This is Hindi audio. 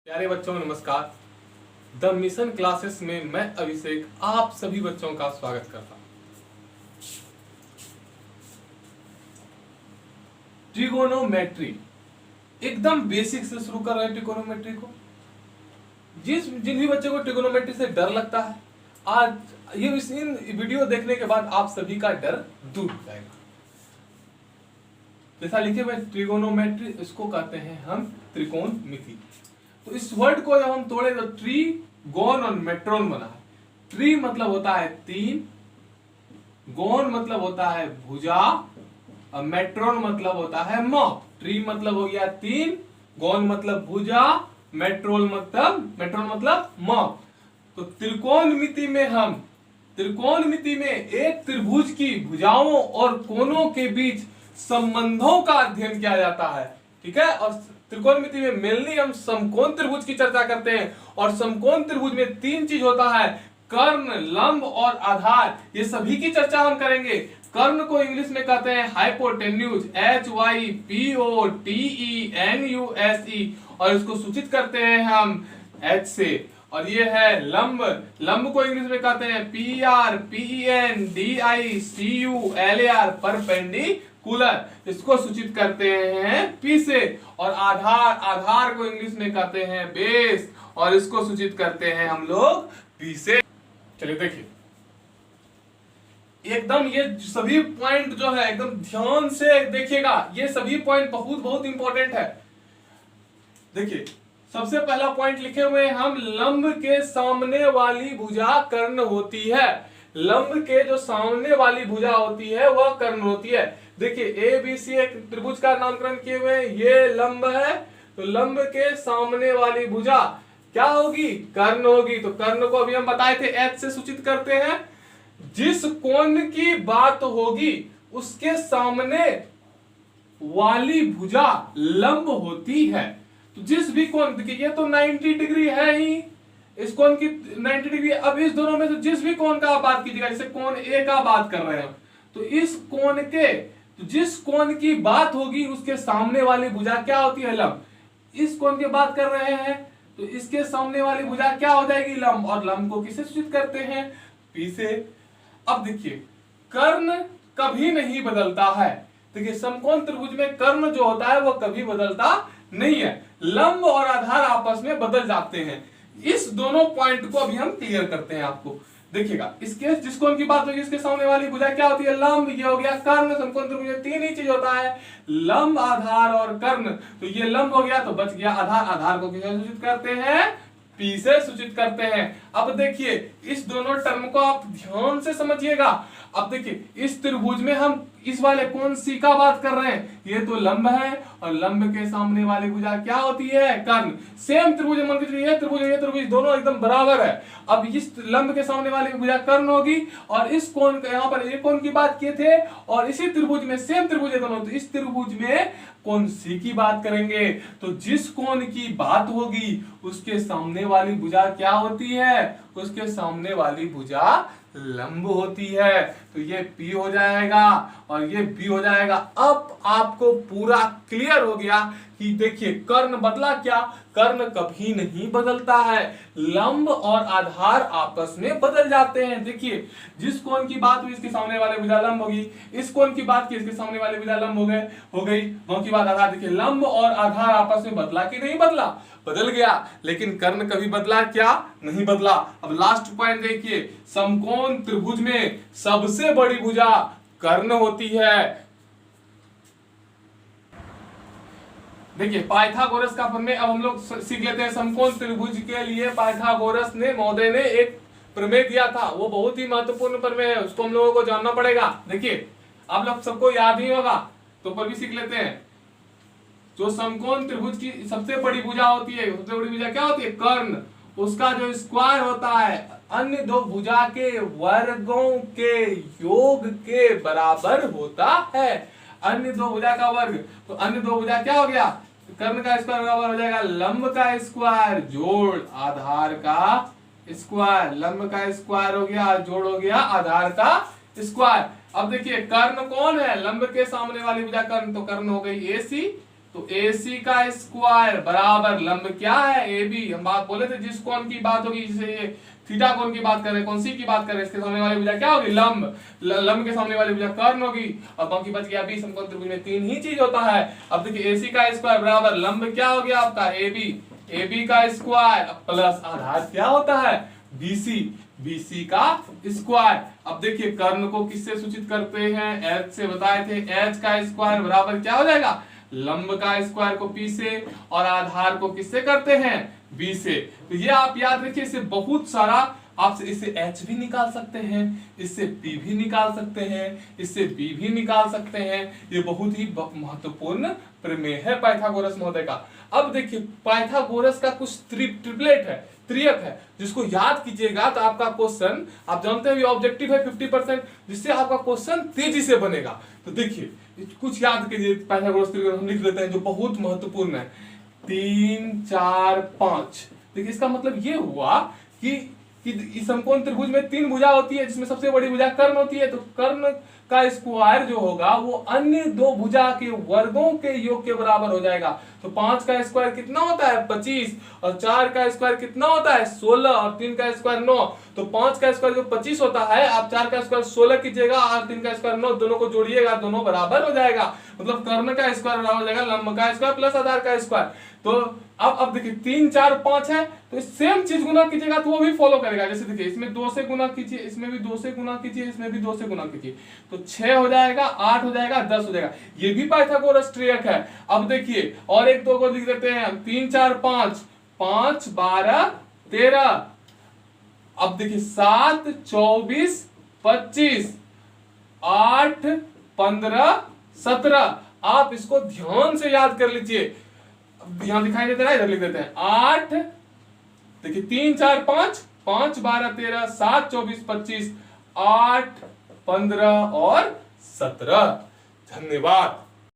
प्यारे बच्चों नमस्कार। द मिशन क्लासेस में मैं अभिषेक आप सभी बच्चों का स्वागत करता हूं। ट्रिगोनोमेट्री एकदम बेसिक से शुरू कर रहे हैं। ट्रिगोनोमेट्री को जिन भी बच्चों को ट्रिगोनोमेट्री से डर लगता है, आज ये इन वीडियो देखने के बाद आप सभी का डर दूर हो जाएगा। जैसा लिखे हुए ट्रिगोनोमेट्री, इसको कहते हैं हम त्रिकोणमिति। तो इस वर्ड को जब हम तोड़े तो ट्री गोन और मेट्रोन बना है। ट्री मतलब होता है तीन, गोन मतलब होता है भुजा और मेट्रोन मतलब होता है मौत। ट्री मतलब हो गया तीन, गोन मतलब भुजा, मेट्रोन मतलब मौत। तो त्रिकोणमिति में एक त्रिभुज की भुजाओं और कोनों के बीच संबंधों का अध्ययन किया जाता है। ठीक है। और त्रिकोणमिति में मेनली हम समकोण त्रिभुज की चर्चा करते हैं। और समकोण त्रिभुज में तीन चीज होता है, कर्ण, लंब और आधार। ये सभी की चर्चा हम करेंगे। कर्ण को इंग्लिश में कहते हैं हाइपोटेन्यूज, HYPOTENUSE, और इसको सूचित करते हैं हम H से। और ये है लंब। लंब को इंग्लिश में कहते हैं PRPENDICULAR, परपेंडिकुलर, इसको सूचित करते हैं P से। और आधार को इंग्लिश में कहते हैं बेस, और इसको सूचित करते हैं हम लोग P से। चलिए देखिए, एकदम ये सभी पॉइंट जो है एकदम ध्यान से देखिएगा। ये सभी पॉइंट बहुत इंपॉर्टेंट है। देखिए, सबसे पहला पॉइंट लिखे हुए हैं हम, लंब के सामने वाली भुजा कर्ण होती है। लंब के जो सामने वाली भुजा होती है वह कर्ण होती है। देखिए ABC एक त्रिभुज का नामकरण किए हुए हैं, ये लंब है। तो लंब के सामने वाली भुजा क्या होगी? कर्ण होगी। तो कर्ण को अभी हम बताए थे H से सूचित करते हैं। जिस कोण की बात होगी उसके सामने वाली भुजा लंब होती है। तो जिस भी कोण, देखिए ये तो 90 डिग्री है ही, इस कोण की 90 डिग्री। अब इस दोनों में से जिस भी कोण का आप बात कीजिएगा, जैसे कोण A का बात कर रहे हैं, तो इस कोण के, तो जिस कोण की बात होगी उसके सामने वाली भुजा क्या होती है? लंब। इस कोण की बात कर रहे हैं तो इसके सामने वाली भुजा क्या हो जाएगी? लंब। और लंब को किससे सूचित करते हैं? P से। अब देखिए, कर्ण कभी नहीं बदलता है। देखिए, समकोण त्रिभुज में कर्ण जो होता है वो कभी बदलता नहीं है। लंब और आधार आपस में बदल जाते हैं। इस दोनों पॉइंट को अभी हम क्लियर करते हैं आपको। देखिएगा, इसके जिस कोण की बात होगी इसके सामने वाली भुजा क्या होती है? लंब। ये हो गया कर्ण। समकोण त्रिभुज में तीन ही चीज होता है, लंब, आधार और कर्ण। तो ये लंब हो गया, तो बच गया आधार। आधार को किससे सूचित करते हैं? P से सूचित करते हैं। अब देखिए, इस दोनों टर्म को आप ध्यान से समझिएगा। अब देखिए, इस त्रिभुज में हम इस वाले कोण C का बात कर रहे हैं। ये तो लंब है और लंब के सामने वाली भुजा क्या होती है? कर्ण। सेम त्रिभुज, मान के चलिए ये त्रिभुज दोनों एकदम बराबर है। अब इस लंब के सामने वाली भुजा कर्ण होगी, और इस कोण का, यहाँ पर ये कोण की बात किए थे, और इसी त्रिभुज में सेम त्रिभुज है दोनों, तो इस त्रिभुज में कोण C की बात करेंगे। तो जिस कोण की बात होगी उसके सामने वाली भुजा क्या होती है? उसके सामने वाली भुजा लंब होती है। तो ये P हो जाएगा और ये B हो जाएगा। अब आपको पूरा क्लियर हो गया कि देखिए, कर्ण बदला क्या? कर्ण कभी नहीं बदलता है। लंब और आधार आपस में बदल जाते हैं। देखिए, जिस कोण की बात हुई इसके सामने वाले भुजा लंब होगी, इस कोण की बात की इसके सामने वाले भुजा लंब हो गई, दोनों की बात आधार। देखिए, लंब और आधार आपस में बदला कि नहीं बदला? बदल गया। लेकिन कर्ण कभी बदला क्या? नहीं बदला। अब लास्ट पॉइंट देखिए, समकोण त्रिभुज में सबसे बड़ी भुजा कर्ण होती है। देखिए, पाइथागोरस का प्रमेय अब हम लोग सीख लेते हैं। समकोण त्रिभुज के लिए पाइथागोरस ने, महोदय ने एक प्रमेय दिया था, वो बहुत ही महत्वपूर्ण प्रमेय है, उसको हम लोगों को जानना पड़ेगा। देखिए, आप लोग सबको याद ही होगा, तो पर भी सीख लेते हैं। जो समकोण त्रिभुज की सबसे बड़ी भुजा होती है, सबसे बड़ी भुजा क्या होती है? कर्ण। उसका जो स्क्वायर होता है अन्य दो भुजा के वर्गों के योग के बराबर होता है। अन्य दो भुजा का वर्ग, तो अन्य दो भुजा क्या हो गया? कर्ण का स्क्वायर बराबर हो जाएगा लंब का स्क्वायर जोड़ आधार का स्क्वायर। लंब का स्क्वायर हो गया, जोड़ हो गया आधार का स्क्वायर। अब देखिए, कर्ण कौन है? लंब के सामने वाली भुजा कर्ण, तो कर्ण हो गई AC। तो AC का स्क्वायर बराबर लंब क्या है AB। हम बात बोले थे जिस कोण की बात होगी, जैसे थीटा कोण की बात करें, कौन सी की बात करें, इसके सामने वाली भुजा क्या होगी, लंब। लंब के सामने वाली भुजा कर्ण होगी, और बाकी बच गया B। समकोण त्रिभुज में तीन ही चीज होता है। अब देखिए AC का स्क्वायर बराबर लंब क्या हो गया आपका AB, AB का स्क्वायर प्लस आधार क्या होता है BC, BC का स्क्वायर। अब देखिए कर्ण को किससे सूचित करते हैं, H से बताए थे। H का स्क्वायर बराबर क्या हो जाएगा, लंब का स्क्वायर को P से, और आधार को किससे करते हैं, B से। तो ये आप याद रखिए, इससे बहुत सारा आप इससे H भी निकाल सकते हैं, इससे P भी निकाल सकते हैं, इससे B भी निकाल सकते हैं। ये बहुत ही महत्वपूर्ण प्रमेय है पाइथागोरस महोदय का। अब देखिए पाइथागोरस का कुछ ट्रिपलेट है, त्रियक है, जिसको याद कीजिएगा तो आपका क्वेश्चन, आप जानते हैं ऑब्जेक्टिव है 50%, जिससे आपका क्वेश्चन तेजी से बनेगा। तो देखिए कुछ याद कीजिए, पाइथागोरस त्रिकोण हम लिख लेते हैं जो बहुत महत्वपूर्ण है। 3 4 5। देखिए इसका मतलब ये हुआ कि इस समकोण त्रिभुज में तीन भुजा होती है, जिसमें सबसे बड़ी भुजा कर्ण होती है। तो कर्ण का स्क्वायर जो होगा वो अन्य दो भुजा के वर्गों के योग के बराबर हो जाएगा। तो 5 का स्क्वायर कितना होता है 25, और 4 का स्क्वायर कितना होता है 16, और 3 का स्क्वायर 9। तो 5 का स्क्वायर जो 25 होता है, आप 4 का स्क्वायर 16 कीजिएगा और 3 का स्क्वायर 9, दोनों को जोड़िएगा, दोनों बराबर हो जाएगा। मतलब कर्ण का स्क्वायर बराबर हो जाएगा लंब का स्क्वायर प्लस आधार का स्क्वायर। तो अब देखिए 3 4 5 है, तो सेम चीज गुना कीजिएगा तो वो भी फॉलो करेगा। जैसे देखिए इसमें 2 से गुना कीजिए, इसमें भी 2 से गुना कीजिए, इसमें भी 2 से गुना कीजिए, तो 6 हो जाएगा, 8 हो जाएगा, 10 हो जाएगा। ये भी पाइथागोरस त्रियक है। अब देखिए और एक दो को लिख देते हैं हम, 3 4 5, 5 12 13। अब देखिए 7 24 25, 8 15 17। आप इसको ध्यान से याद कर लीजिए। यहां दिखाई देते ना, इधर लिख देते हैं 8, देखिए 3 4 5, 5 12 13, 7 24 25, 8 15 और 17। धन्यवाद।